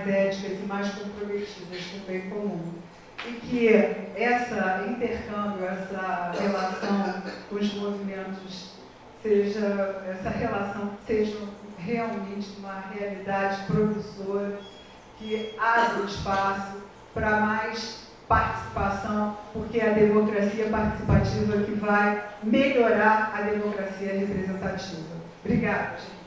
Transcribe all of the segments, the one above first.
mais éticas e mais comprometidas com o bem comum. E que essa intercâmbio, essa relação com os movimentos, essa relação seja realmente uma realidade promissora, que abra espaço para mais participação, porque é a democracia participativa que vai melhorar a democracia representativa. Obrigada, gente.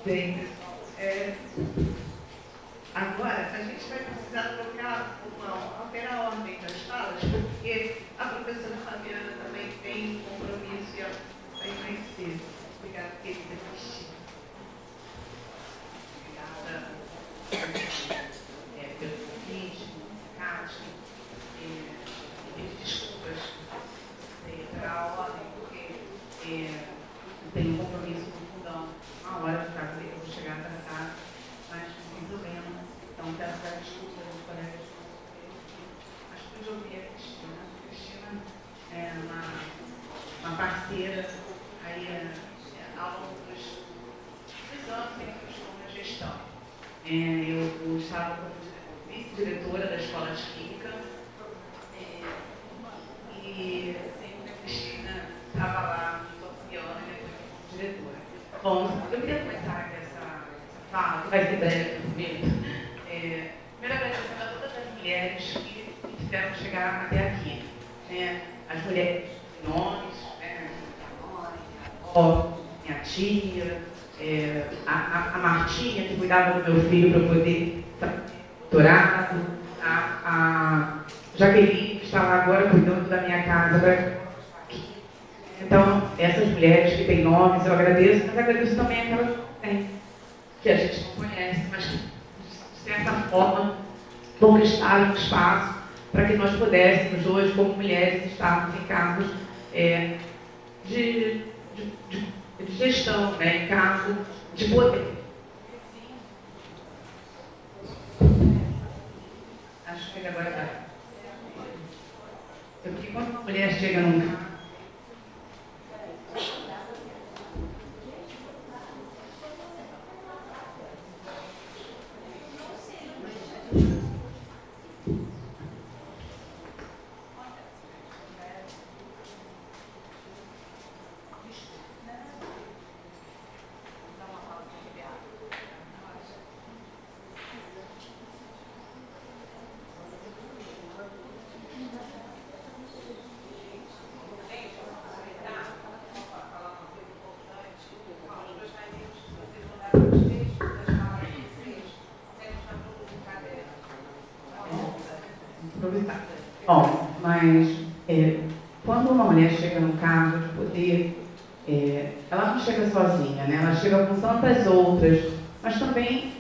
Bem, agora a gente vai precisar alterar a ordem das falas, porque a professora Fabiana também tem um compromisso e ela vai mais cedo. Obrigada, querida Cristina. Obrigada pelo convite, Cátia. Pedir desculpas pela ordem, porque tenho um compromisso com o fundão. Uma hora para ver que eu vou chegar atrasada, mas sem problema. Então, quero dar desculpas aos colegas. Mas pude ouvir a Cristina. A Cristina é uma parceira aí, ao longo dos anos em que eu estou na gestão. Eu estava como vice-diretora da Escola de Química e sempre a Cristina estava lá me auxiliando e depois como diretora. Bom, eu queria começar essa fala, que vai ser breve, mesmo. Primeiro, agradecendo a todas as mulheres que fizeram chegar até aqui. As mulheres de nomes, minha avó, minha tia, a Martinha, que cuidava do meu filho para eu poder doutorado, a Jaqueline, que está lá agora cuidando da minha casa. Então, essas mulheres que têm nomes, eu agradeço, mas agradeço também aquelas que têm, que a gente não conhece, mas que, de certa forma, conquistaram um espaço para que nós pudéssemos, hoje, como mulheres, estarmos em cargos de gestão, em cargos de poder. Acho que agora dá. Porque quando uma mulher chega num cargo, Bom, mas quando uma mulher chega num cargo de poder, ela não chega sozinha, né? Ela chega com tantas outras, mas também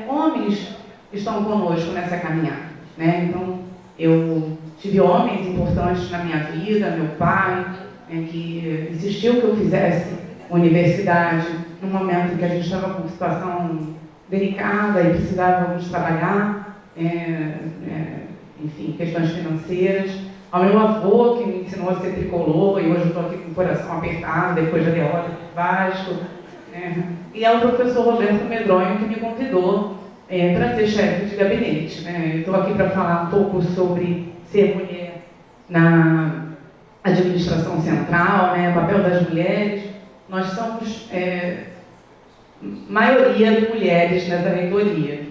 homens estão conosco nessa caminhada, né? Então, eu tive homens importantes na minha vida, meu pai, que insistiu que eu fizesse universidade, num momento em que a gente estava com uma situação delicada e precisávamos trabalhar, enfim, questões financeiras. Ao meu avô, que me ensinou a ser tricolor, e hoje eu estou aqui com o coração apertado, depois da derrota do Vasco. E ao professor Roberto Medronho, que me convidou para ser chefe de gabinete. Eu estou aqui para falar um pouco sobre ser mulher na administração central, o papel das mulheres. Nós somos maioria de mulheres nessa reitoria.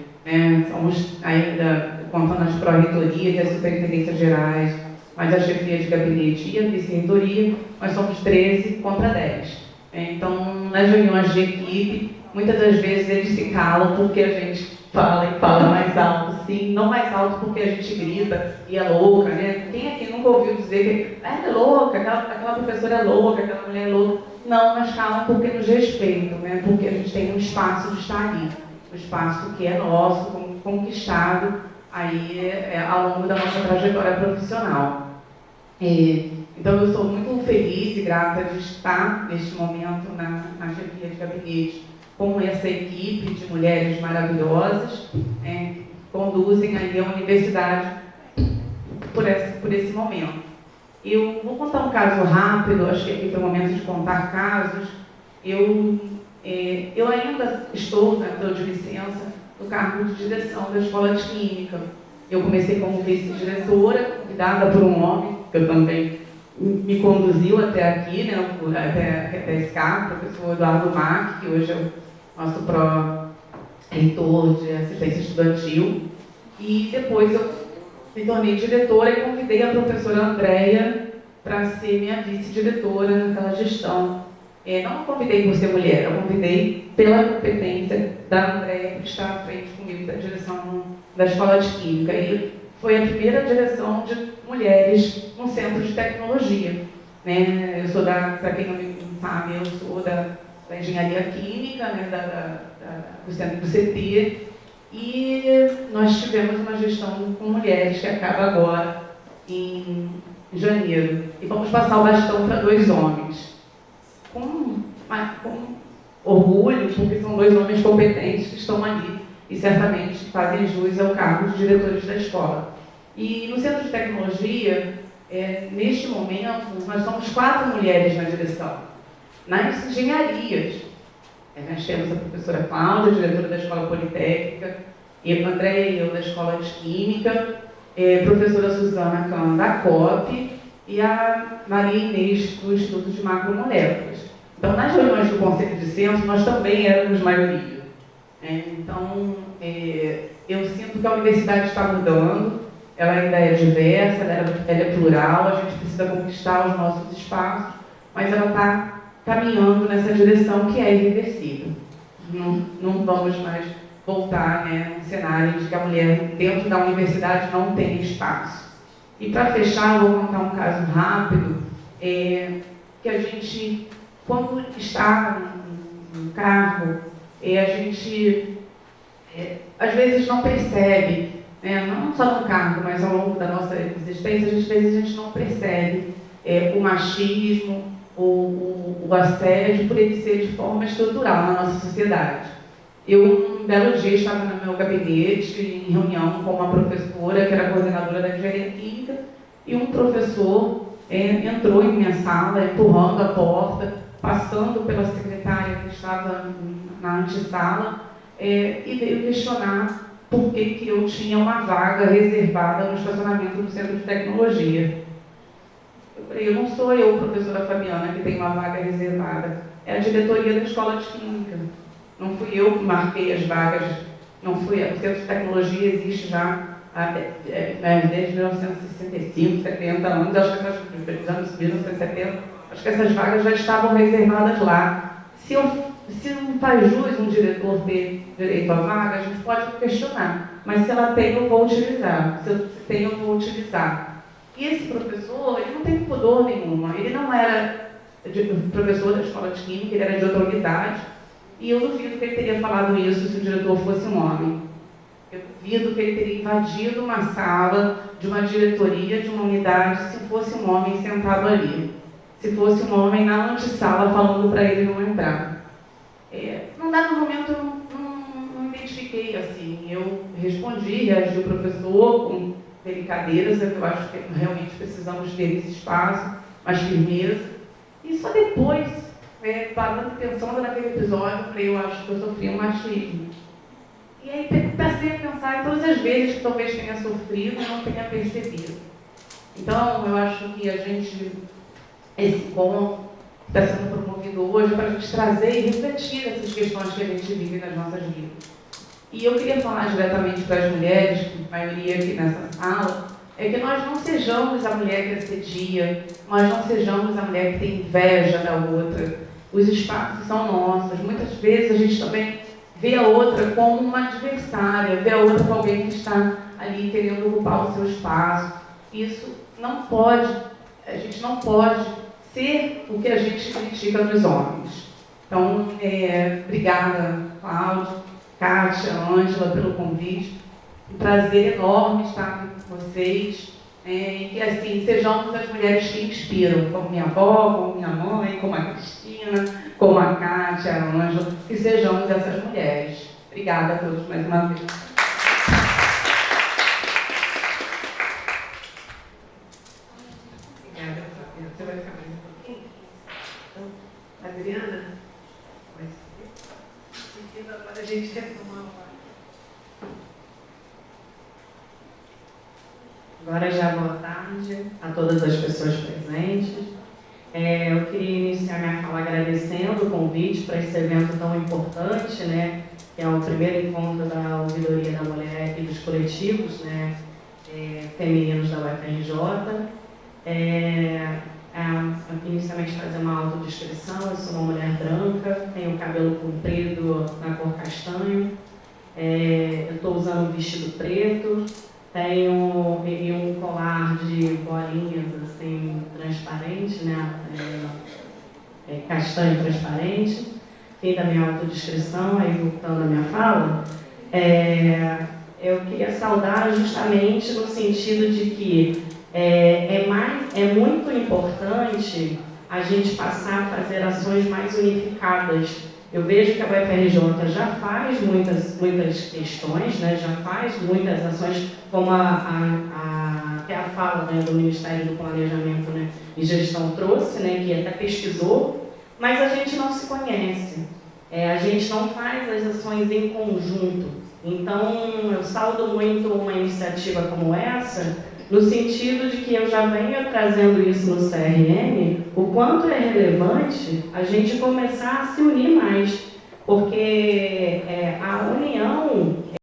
Somos ainda, contando as pró-reitorias e as superintendências gerais, mas a chefia de gabinete e a vice-reitoria, nós somos 13 contra 10. Então, nas reuniões de equipe, muitas das vezes eles se calam porque a gente fala e fala mais alto, sim, não mais alto porque a gente grita e é louca, né? Quem aqui nunca ouviu dizer que é louca, aquela professora é louca, aquela mulher é louca? Não, mas calam porque nos respeitam, né? Porque a gente tem um espaço de estar ali, um espaço que é nosso, conquistado aí ao longo da nossa trajetória profissional. Então, eu sou muito feliz e grata de estar neste momento na chefia de gabinete com essa equipe de mulheres maravilhosas, que conduzem aí a universidade por esse momento. Eu vou contar um caso rápido, acho que aqui foi o momento de contar casos. Eu ainda estou de licença no cargo de direção da Escola de Química. Eu comecei como vice-diretora, convidada por um homem, que eu também me conduziu até aqui, né, até esse cargo, o professor Eduardo Mack, que hoje é o nosso pró-reitor de assistência estudantil. E depois eu me tornei diretora e convidei a professora Andréia para ser minha vice-diretora naquela gestão. Não a convidei por ser mulher, eu convidei pela competência da Andréia que está à frente comigo da direção da Escola de Química. E foi a primeira direção de mulheres no Centro de Tecnologia. Né? Eu sou para quem não sabe, eu sou da Engenharia Química, né? Do Centro do CT, e nós tivemos uma gestão com mulheres que acaba agora em janeiro. E vamos passar o bastão para 2 homens. Com orgulho, porque são 2 homens competentes que estão ali e certamente fazem jus ao cargo de diretores da escola. E no Centro de Tecnologia, neste momento, nós somos 4 mulheres na direção. Nas engenharias, nós temos a professora Cláudia, diretora da Escola Politécnica, eu, Andréia e eu da Escola de Química, professora Suzana Kahn da COP e a Maria Inês do Instituto de Macromoléculas. Então, nas reuniões do Conselho de Centro, nós também éramos maioria. Então, eu sinto que a universidade está mudando, ela ainda é diversa, ela é plural, a gente precisa conquistar os nossos espaços, mas ela está caminhando nessa direção que é irreversível. Não vamos mais voltar, né, num cenário de que a mulher dentro da universidade não tem espaço. E para fechar, eu vou contar um caso rápido, que a gente, quando está no cargo, a gente às vezes não percebe, né, não só no cargo, mas ao longo da nossa existência, às vezes a gente não percebe o machismo, o assédio, por ele ser de forma estrutural na nossa sociedade. Eu, um belo dia, estava no meu gabinete, em reunião com uma professora, que era coordenadora da Engenharia Química, e um professor entrou em minha sala, empurrando a porta, passando pela secretária que estava na antessala, e veio questionar por que eu tinha uma vaga reservada no estacionamento do Centro de Tecnologia. Eu falei, não sou eu, professora Fabiana, que tem uma vaga reservada, é a diretoria da Escola de Química. Não fui eu que marquei as vagas, não fui. O Centro de Tecnologia existe já desde 1965, 70 anos, acho que essas anos 1970, acho que essas vagas já estavam reservadas lá. Se não faz jus um diretor ter direito à vaga, a gente pode questionar, mas se ela tem, eu vou utilizar. Se tem, eu vou utilizar. E esse professor, ele não tem pudor nenhuma, ele não era professor da Escola de Química, ele era de outra unidade, e eu duvido que ele teria falado isso se o diretor fosse um homem. Eu duvido que ele teria invadido uma sala de uma diretoria, de uma unidade, se fosse um homem sentado ali. Se fosse um homem na antessala falando para ele não entrar. Num dado momento eu não identifiquei assim. Eu respondi, reagi ao professor com delicadeza, que eu acho que realmente precisamos ter esse espaço, mais firmeza. E só depois, parando, pensando naquele episódio, eu falei, eu acho que eu sofri um machismo. E aí passei a pensar em todas as vezes que talvez tenha sofrido e não tenha percebido. Então, eu acho que esse encontro está sendo promovido hoje para a gente trazer e refletir essas questões que a gente vive nas nossas vidas. E eu queria falar diretamente para as mulheres, que a maioria aqui nessa sala, é que nós não sejamos a mulher que assedia, nós não sejamos a mulher que tem inveja da outra. Os espaços são nossos. Muitas vezes a gente também vê a outra como uma adversária, vê a outra como alguém que está ali querendo ocupar o seu espaço. Isso não pode, a gente não pode ser o que a gente critica nos homens. Então, obrigada, Cláudio, Kátia, Ângela, pelo convite. Um prazer enorme estar aqui com vocês. que assim, sejamos as mulheres que inspiram, como minha avó, como minha mãe, como a Cristina, como a Kátia, a Ângela, que sejamos essas mulheres. Obrigada a todos mais uma vez. Obrigada, Fábio. Você vai ficar mais um pouquinho? Adriana? Vai ser. Agora a gente quer tomar uma. Agora já boa tarde a todas as pessoas presentes. Eu queria iniciar minha fala agradecendo o convite para esse evento tão importante, né, que é o primeiro encontro da Ouvidoria da Mulher e dos coletivos, né, femininos da UFRJ. Inicialmente fazer uma autodescrição: eu sou uma mulher branca, tenho cabelo comprido na cor castanho, eu estou usando um vestido preto, tenho um colar de bolinhas assim, transparente, né? Castanho transparente. Fim da minha autodescrição, aí voltando à minha fala, eu queria saudar justamente no sentido de que é muito importante a gente passar a fazer ações mais unificadas. Eu vejo que a UFRJ já faz muitas questões, né, já faz muitas ações, como até a fala, né, do Ministério do Planejamento, né, e Gestão trouxe, né, que até pesquisou, mas a gente não se conhece, a gente não faz as ações em conjunto. Então, eu saúdo muito uma iniciativa como essa, no sentido de que eu já venho trazendo isso no CRM, o quanto é relevante a gente começar a se unir mais, porque a união